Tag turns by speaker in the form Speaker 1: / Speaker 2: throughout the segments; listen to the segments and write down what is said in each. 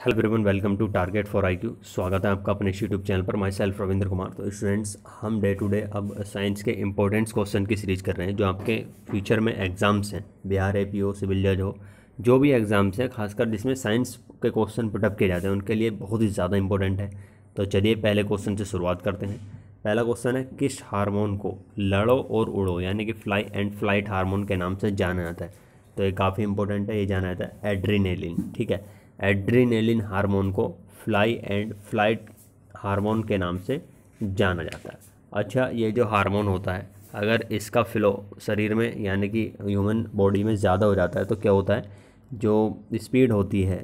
Speaker 1: Hello everyone, welcome to target for IQ. स्वागत है आपका अपने यूट्यूब चैनल पर। Myself Ravindra Kumar. तो स्टूडेंट्स, हम डे टू डे अब साइंस के इंपॉर्टेंट क्वेश्चन की सीरीज कर रहे हैं जो आपके फ्यूचर में एग्जाम्स हैं, बिहार एपी हो, सिविल जज हो, जो भी एग्जाम्स हैं, खासकर जिसमें साइंस के क्वेश्चन पुटअप किए जाते हैं उनके लिए बहुत ही ज़्यादा इंपॉर्टेंट है। तो चलिए पहले क्वेश्चन से शुरुआत करते हैं। पहला क्वेश्चन है, किस हार्मोन को लड़ो और उड़ो यानी कि फ्लाई एंड फ्लाइट हार्मोन के नाम से जाना जाता है? तो ये काफ़ी इंपॉर्टेंट है, ये जाना जाता है एड्रीनेलिन। ठीक है, एड्रीनेलिन हार्मोन को फ्लाई एंड फ्लाइट हार्मोन के नाम से जाना जाता है। अच्छा, ये जो हार्मोन होता है, अगर इसका फ्लो शरीर में यानी कि ह्यूमन बॉडी में ज़्यादा हो जाता है तो क्या होता है, जो स्पीड होती है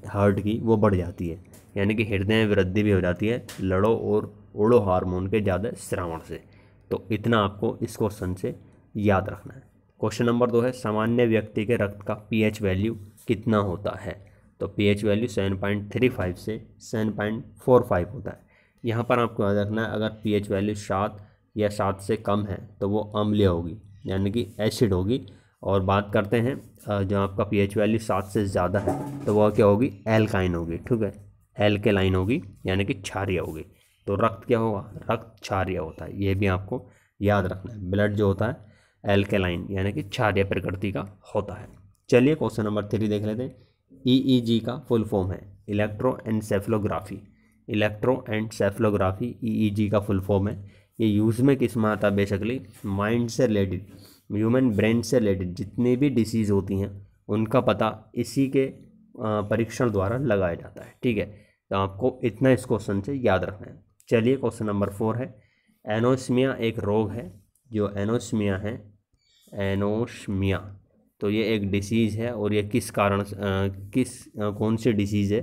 Speaker 1: हार्ट की, वो बढ़ जाती है, यानी कि हृदय में वृद्धि भी हो जाती है लड़ो और उड़ो हार्मोन के ज़्यादा श्रवण से। तो इतना आपको इस क्वेश्चन से याद रखना है। क्वेश्चन नंबर 2 है, सामान्य व्यक्ति के रक्त का पीएच वैल्यू कितना होता है? तो पीएच वैल्यू 7.35 से 7.45 होता है। यहाँ पर आपको याद रखना है, अगर पीएच वैल्यू 7 या 7 से कम है तो वो अम्लीय होगी यानी कि एसिड होगी। और बात करते हैं जो आपका पीएच वैल्यू 7 से ज़्यादा है तो वह क्या होगी, एल्काइन होगी। ठीक है, एल्केलाइन होगी यानी कि क्षारीय होगी। तो रक्त क्या होगा, रक्त क्षारीय होता है, ये भी आपको याद रखना है। ब्लड जो होता है एल्केलाइन यानी कि क्षारीय प्रकृति का होता है। चलिए क्वेश्चन नंबर 3 देख लेते हैं। ईईजी का फुल फॉर्म है इलेक्ट्रोएन्सेफलोग्राफी। इलेक्ट्रोएन्सेफलोग्राफी ईईजी का फुल फॉर्म है। ये यूज़ में किस में आता है? बेसिकली माइंड से रिलेटेड, ह्यूमन ब्रेन से रिलेटेड जितनी भी डिसीज़ होती हैं उनका पता इसी के परीक्षण द्वारा लगाया जाता है। ठीक है, तो आपको इतना इस क्वेश्चन से याद रखना है। चलिए क्वेश्चन नंबर 4 है, एनोस्मिया एक रोग है। जो एनोस्मिया है, एनोस्मिया, तो ये एक डिसीज़ है और ये किस कारण कौन सी डिसीज़ है?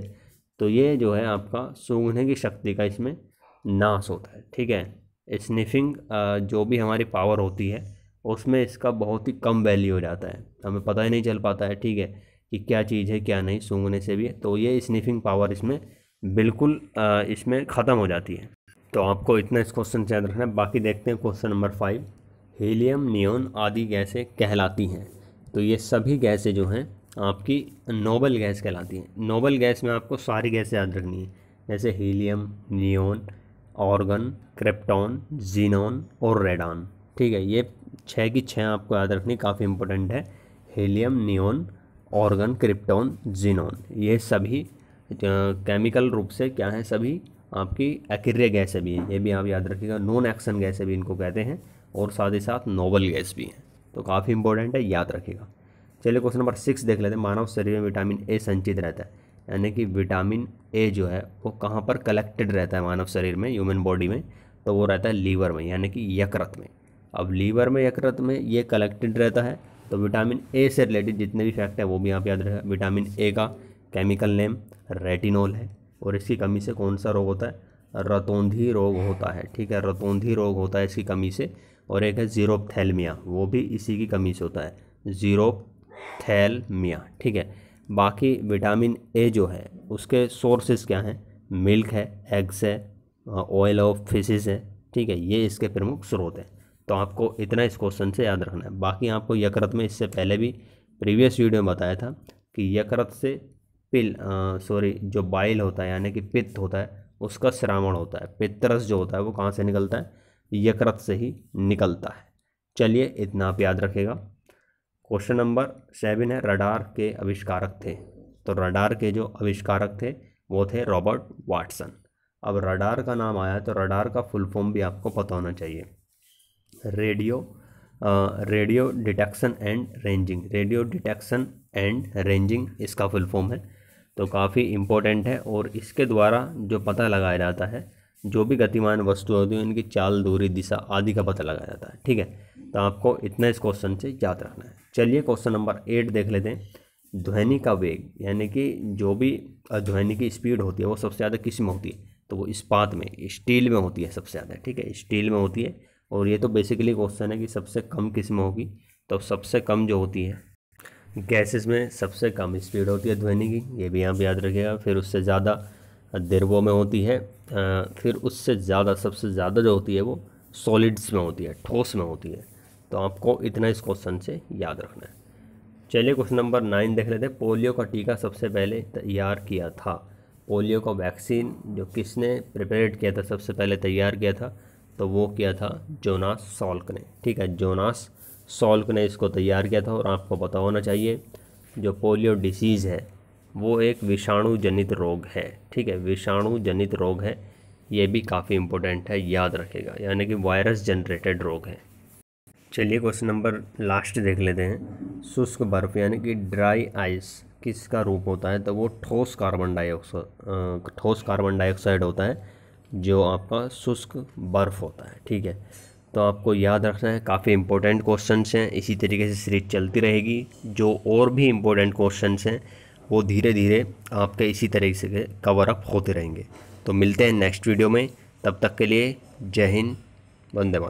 Speaker 1: तो ये जो है आपका सूंघने की शक्ति का इसमें नाश होता है। ठीक है, स्निफिंग जो भी हमारी पावर होती है उसमें इसका बहुत ही कम वैल्यू हो जाता है, हमें पता ही नहीं चल पाता है। ठीक है, कि क्या चीज़ है क्या नहीं, सूंघने से भी। तो ये स्निफिंग पावर इसमें बिल्कुल इसमें ख़त्म हो जाती है। तो आपको इतना इस क्वेश्चन से याद रखना है। बाकी देखते हैं क्वेश्चन नंबर 5, हीलियम, नियोन आदि गैसें कहलाती हैं। तो ये सभी गैसें जो हैं आपकी नोबल गैस कहलाती हैं। नोबल गैस में आपको सारी गैसें याद रखनी है, जैसे helium, neon, organ, krypton, xenon और रेडॉन। ठीक है, ये 6 की 6 आपको याद रखनी, काफ़ी इंपॉर्टेंट है। Helium, neon, organ, krypton, xenon, ये सभी केमिकल रूप से क्या है, सभी आपकी अक्रिय गैसें भी हैं, ये भी आप याद रखिएगा। नॉन एक्शन गैसें भी इनको कहते हैं और साथ ही साथ नोबल गैस भी हैं। तो काफ़ी इंपॉर्टेंट है, याद रखिएगा। चलिए क्वेश्चन नंबर 6 देख लेते हैं। मानव शरीर में विटामिन ए संचित रहता है, यानी कि विटामिन ए जो है वो कहाँ पर कलेक्टेड रहता है मानव शरीर में, ह्यूमन बॉडी में? तो वो रहता है लीवर में यानी कि यकृत में। अब लीवर में, यकृत में ये कलेक्टेड रहता है। तो विटामिन ए से रिलेटेड जितने भी फैक्ट हैं वो भी आप याद रखें। विटामिन ए का केमिकल नेम रेटिनोल है और इसकी कमी से कौन सा रोग होता है? रतौंधी रोग होता है। ठीक है, रतौंधी रोग होता है इसकी कमी से। और एक है जीरोप्थेल्मिया, वो भी इसी की कमी से होता है, जीरोप्थेल्मिया। ठीक है, बाकी विटामिन ए जो है उसके सोर्सेज क्या हैं? मिल्क है, एग्स है, ऑयल ऑफ फिशेस है। ठीक है, ये इसके प्रमुख स्रोत हैं। तो आपको इतना इस क्वेश्चन से याद रखना है। बाकी आपको यकृत में इससे पहले भी प्रीवियस वीडियो में बताया था कि यकृत से जो बाइल होता है यानी कि पित्त होता है उसका श्रावण होता है। पित्तरस जो होता है वो कहाँ से निकलता है? यकृत से ही निकलता है। चलिए इतना आप याद रखेगा। क्वेश्चन नंबर 7 है, रडार के आविष्कारक थे। तो रडार के जो आविष्कारक थे वो थे रॉबर्ट वाटसन। अब रडार का नाम आया तो रडार का फुल फॉर्म भी आपको पता होना चाहिए। Radio detection and ranging, radio detection and ranging इसका फुल फॉर्म है। तो काफ़ी इम्पोर्टेंट है और इसके द्वारा जो पता लगाया जाता है, जो भी गतिमान वस्तु होती है उनकी चाल, दूरी, दिशा आदि का पता लगाया जाता है। ठीक है, तो आपको इतना इस क्वेश्चन से याद रखना है। चलिए क्वेश्चन नंबर 8 देख लेते हैं। ध्वनि का वेग यानी कि जो भी ध्वनि की स्पीड होती है वो सबसे ज़्यादा किस में होती है? तो वो इस्पात में, स्टील में होती है सबसे ज़्यादा। ठीक है, स्टील में होती है। और ये तो बेसिकली क्वेश्चन है कि सबसे कम किस में होगी? तो सबसे कम जो होती है गैसेस में सबसे कम स्पीड होती है ध्वनि की, ये भी आप याद रखिएगा। फिर उससे ज़्यादा द्रवों में होती है, फिर उससे ज़्यादा, सबसे ज़्यादा जो होती है वो सॉलिड्स में होती है, ठोस में होती है। तो आपको इतना इस क्वेश्चन से याद रखना है। चलिए क्वेश्चन नंबर 9 देख लेते हैं। पोलियो का टीका सबसे पहले तैयार किया था। पोलियो का वैक्सीन जो किसने प्रिपेयर किया था, सबसे पहले तैयार किया था, तो वो किया था जोनास सॉल्क ने। ठीक है, जोनास सॉल्क ने इसको तैयार किया था। और आपको पता होना चाहिए जो पोलियो डिसीज़ है वो एक विषाणु जनित रोग है। ठीक है, विषाणु जनित रोग है, ये भी काफ़ी इम्पोर्टेंट है, याद रखेगा, यानी कि वायरस जनरेटेड रोग है। चलिए क्वेश्चन नंबर लास्ट देख लेते हैं। शुष्क बर्फ यानी कि ड्राई आइस किसका रूप होता है, तो वो ठोस कार्बन डाइऑक्साइड होता है जो आपका शुष्क बर्फ होता है। ठीक है, तो आपको याद रखना है, काफ़ी इंपॉर्टेंट क्वेश्चंस हैं। इसी तरीके से सीरीज चलती रहेगी। जो और भी इम्पोर्टेंट क्वेश्चंस हैं वो धीरे धीरे आपके इसी तरीके से कवर अप होते रहेंगे। तो मिलते हैं नेक्स्ट वीडियो में, तब तक के लिए जय हिंद, वंदे मातरम।